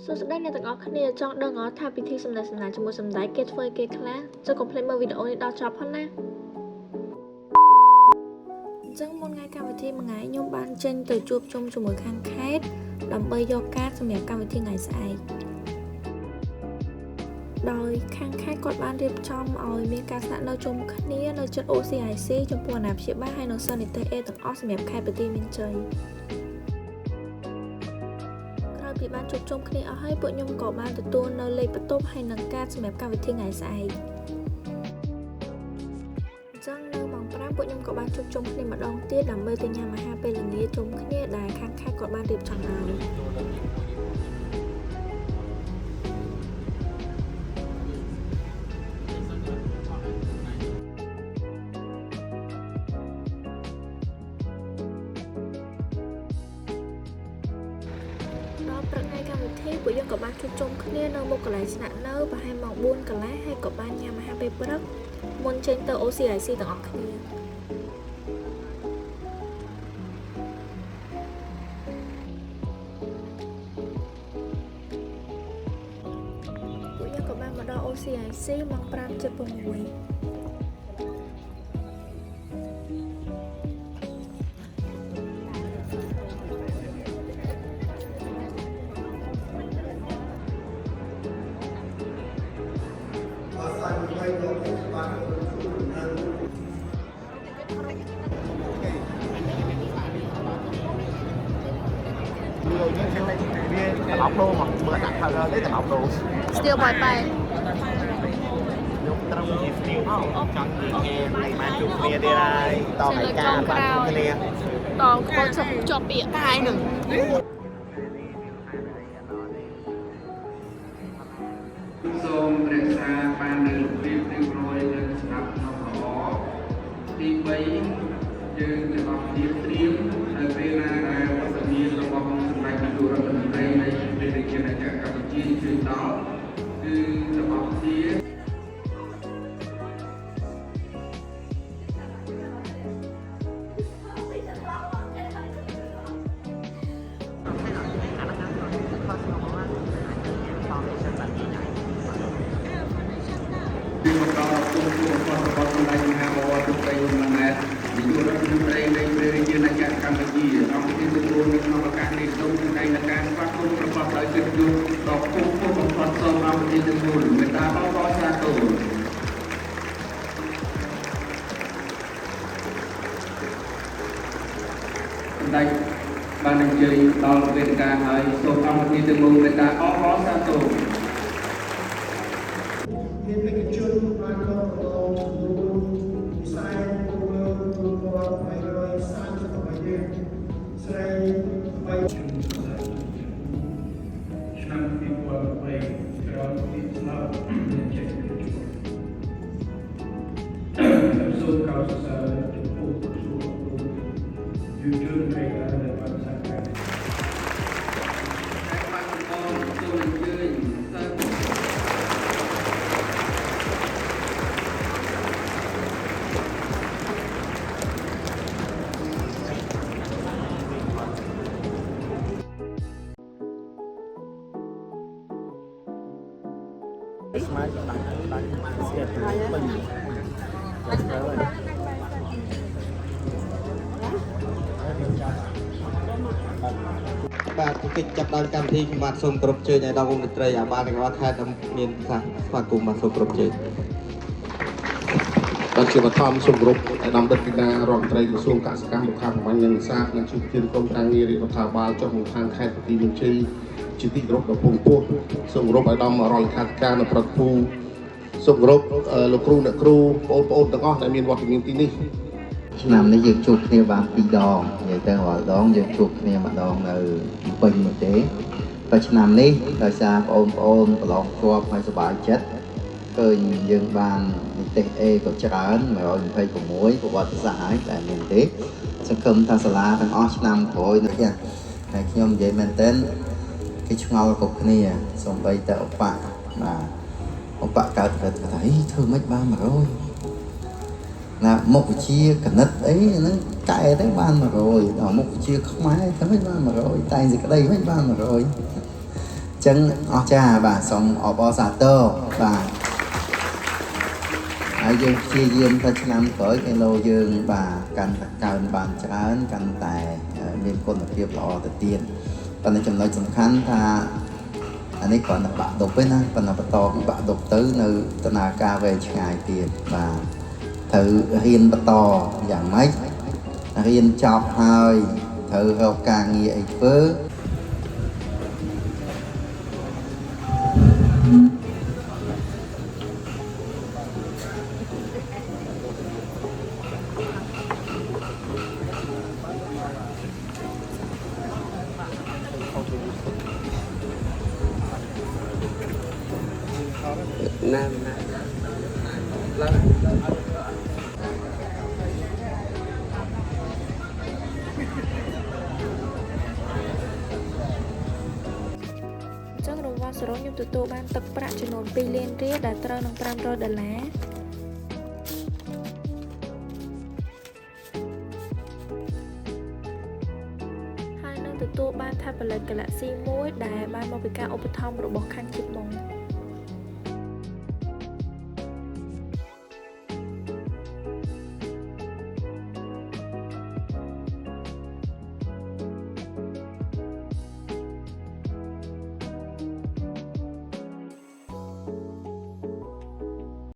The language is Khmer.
សួស្តីអ្នកទាំងអស់គ្នាចង់ដឹងអត់ថាពិធីសម្ដែងជាមួយសម្ដែងគេធ្វើគេខ្លះចុះកុំភ្លេចមើលវីដេអូនេះដល់ចប់ផងណាអញ្ចឹងមុនថ្ងៃកម្មវិធីមួយថ្ងៃខ្ញុំបានចេញទៅជួបជុំជាមួយខាងខេត្តដើម្បីយកកាតសម្រាប់កម្មវិធីថ្ងៃស្អែកដោយខាងខេត្តគាត់បានរៀបចំឲ្យមានការស្នាក់នៅជុំគ្នានៅជិត OCIC ចំពោះអាណាព្យាបាលហើយនិងសិស្សនិទេស A ទាំងអស់សម្រាប់ខេត្តបន្ទាយមានជ័យពីបានជួបជុំគ្នាអស់ហើយពួកខ្ញុំក៏បានទទួលនៅលេខបន្ទប់ហើយនិងកាតសម្រាប់កម្មវិធីថ្ងៃស្អែកអញ្ចឹងនៅម៉ោង 5ពួកខ្ញុំក៏បានជួបជុំគ្នាម្ដងទៀតដើម្បីទៅញ៉ាំអាហារពេលល្ងាចជុំគ្នាដែលខាងខេត្តគាត់បានរៀបចំឲ្យព្រឹកថ្ងៃកម្មវិធីពួកយើងក៏បានជួបជុំគ្នានៅមុខកន្លែងស្នាក់នៅប្រហែលម៉ោង 4 កន្លះហើយក៏បានញ៉ាំអាហារពេលព្រឹកមុនចេញទៅ OCIC ទាំងអស់គ្នាពួកយើងក៏បានមកដល់ OCIC ម៉ោង 5:06ត្រឡប់ដូងមកមើលដាក់ថាទេត្រឡប់ដូង Still បាយបាយ យកត្រឹមជាស្ទីលមកចង់និយាយគេមិនបានជួបគ្នាទេហើយតថ្ងៃការបានជួបគ្នា តខ្ពស់ជាប់ពាក្យកាយនឹង សូមរក្សាបាននូវភាពរៀបរយនិងស្ដាប់នៅល្អទី3យើងទាំងអស់គ្នាត្រៀមនៅពេលណាដែលវត្តមានរបស់សម្ដេចនាយករដ្ឋមន្ត្រីនៃប្រទេសជាតិកម្ពុជាជួយដល់គឺទាំងអស់គ្នាពីបន្តគុំរបស់សម្ដេចមហាបវរទុតិយមហានាយករដ្ឋមន្ត្រីនៃព្រះរាជាណាចក្រកម្ពុជាអង្គទីទំនួលនៅក្នុងឱកាសនេះសូមសម្ដែងនៅការស្វាគមន៍ប្រកបដោយកិត្តិយសដល់គូបំផុតសូមអង្គទីទំនួលមេត្តាបបរសាទរសម្ដេចបានអញ្ជើញដល់វេទិកាហើយសូមអង្គទីទំនួលមេត្តាអបអរសាទរមានវិជ្ជាបានក៏វិស័យពលរដ្ឋ238រៀលស្រី3ឆ្នាំ2023ក្រោយពីស្លាប់មានចេតនាសូមកោតសរចំពោះក្រសួងយុទ្ធនកិច្ចការដែលបានសាងការបានបន្តសូមអញ្ជើញសិស្សស្មារតីបានស្គាល់ទៅពេញបាទកិច្ចចាប់ដល់កម្មវិធីខ្ញុំបាទសូមគោរពជើញឲ្យដល់វងតន្ត្រីអាបានទាំងអស់ខេត្តមានសាស្វាគមន៍បាទសូមគោរពជើញបាទជាបឋមសូមគោរពអាដាមដិតពីតារដ្ឋមន្ត្រីក្រសួងកសិកម្មរុក្ខាប្រមាញ់និងនេសាទនិងជួបជឿក្រុមការងាររដ្ឋាភិបាលចុះក្នុងខាងខេត្តបន្ទាយមានជ័យជាទីគោរពដ៏ពងពោះសូមគោរពអាដាមរដ្ឋលេខាធិការនៅប្រតិភូសូមគោរពលោកគ្រូអ្នកគ្រូបងប្អូនទាំងអស់ដែលមានវត្តមានទីនេះឆ្នាំនេះយើងជួបគ្នាបាន2ដងនិយាយទៅរាល់ដងយើងជួបគ្នាម្ដងនៅពេញមកទេតែឆ្នាំនេះដោយសារបងប្អូនប្រឡងជាប់ហើយសប្បាយចិត្តឃើញយើងបាននិទេស A ក៏ច្រើន126ប្រវត្តិសាស្ត្រហើយតែមានទេសង្ឃឹមថាសាលាទាំងអស់ឆ្នាំក្រោយនេះតែខ្ញុំនិយាយមែនទែនគេឆ្ងល់គ្រប់គ្នាសូម្បីតែឧបបាទឧបកើតថាធ្វើមិនបាន100ណាមុខវិជ្ជាគណិតអីហ្នឹងកែទៅបាន100ដល់មុខវិជ្ជាខ្មែរទៅមិនបាន100តែងសេចក្តីមិនបាន100 ច ចឹងអស់ចាបាទសូមអបអរសាទរបាទហើយយើងព្យាយាមថាឆ្នាំក្រោយគីឡូយើងបាទកាន់តែកើនបានច្រើនកាន់តែមានគុណភាពល្អទៅទៀតប៉ុន្តែចំណុចសំខាន់ថាអានេះគ្រាន់តែបាក់ដប់ទេណាប៉ុន្តែបន្តពីបាក់ដប់ទៅនៅដំណើរការវែងឆ្ងាយទៀតបាទត្រូវរៀនបន្តយ៉ាងម៉េចរៀនចប់ហើយត្រូវរកការងារអីធ្វើណាស់ឡើង ចឹងរង្វាន់សរុបខ្ញុំទទួលបានទឹកប្រាក់ចំនួន2លានរៀលដែលត្រូវនឹង$500ហើយនឹងទទួលបានថាផលិត Galaxy 1ដែលបានមកពីការឧបត្ថម្ភរបស់ខាងជិតមុំ